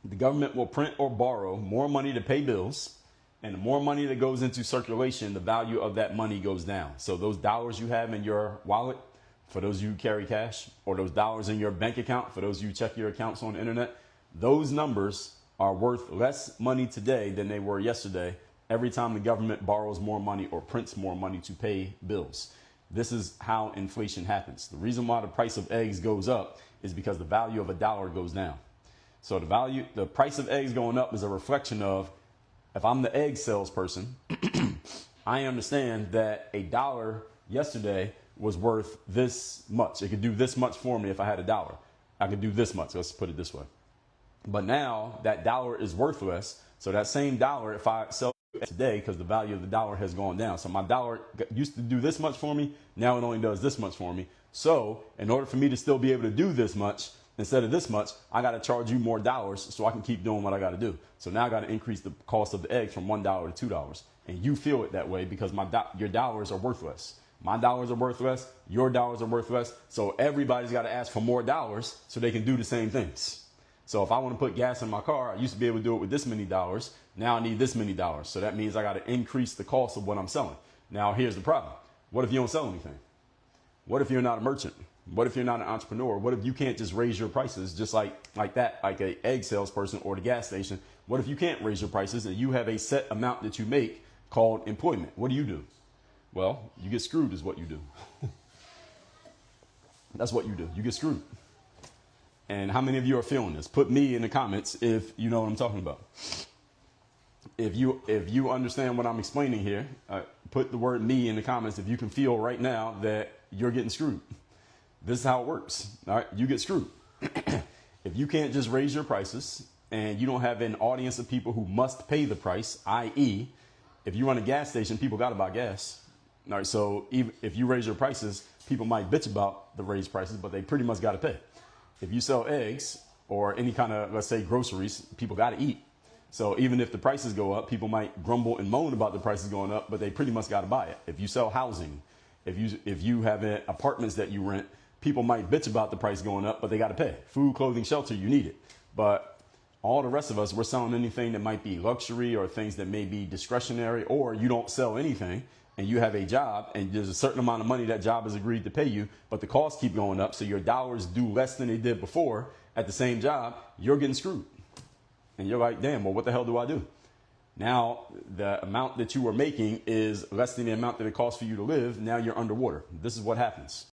The government will print or borrow more money to pay bills, and the more money that goes into circulation, the value of that money goes down. So those dollars you have in your wallet, for those of you who carry cash, or those dollars in your bank account, for those of you who check your accounts on the internet, those numbers are worth less money today than they were yesterday every time the government borrows more money or prints more money to pay bills. This is how inflation happens. The reason why the price of eggs goes up is because the value of a dollar goes down. So the price of eggs going up is a reflection of, if I'm the egg salesperson, I understand that a dollar yesterday was worth this much. It could do this much for me if I had a dollar. I could do this much. Let's put it this way. But now that dollar is worthless. So that same dollar, if I sell it today, because the value of the dollar has gone down. So my dollar used to do this much for me. Now it only does this much for me. So in order for me to still be able to do this much, instead of this much, I got to charge you more dollars so I can keep doing what I got to do. So now I got to increase the cost of the eggs from $1 to $2. And you feel it that way because your dollars are worthless. My dollars are worthless. Your dollars are worthless. So everybody's got to ask for more dollars so they can do the same things. So if I want to put gas in my car, I used to be able to do it with this many dollars. Now I need this many dollars. So that means I got to increase the cost of what I'm selling. Now here's the problem. What if you don't sell anything? What if you're not a merchant? What if you're not an entrepreneur? What if you can't just raise your prices just like that, like an egg salesperson or the gas station? What if you can't raise your prices and you have a set amount that you make called employment? What do? Well, you get screwed is what you do. That's what you do. You get screwed. And how many of you are feeling this? Put me in the comments if you know what I'm talking about. If you understand what I'm explaining here, put the word me in the comments if you can feel right now that you're getting screwed. This is how it works. All right, you get screwed. If you can't just raise your prices and you don't have an audience of people who must pay the price, i.e., if you run a gas station, people got to buy gas. All right, so even if you raise your prices, people might bitch about the raised prices, but they pretty much got to pay. If you sell eggs or any kind of, let's say, groceries, people got to eat. So even if the prices go up, people might grumble and moan about the prices going up, but they pretty much got to buy it. If you sell housing, if you have apartments that you rent, people might bitch about the price going up, but they got to pay. Food, clothing, shelter, you need it. But all the rest of us, we're selling anything that might be luxury or things that may be discretionary, or you don't sell anything and you have a job and there's a certain amount of money that job has agreed to pay you, but the costs keep going up. So your dollars do less than they did before at the same job. You're getting screwed. And you're like, damn, well, what the hell do I do? Now, the amount that you were making is less than the amount that it costs for you to live. Now you're underwater. This is what happens.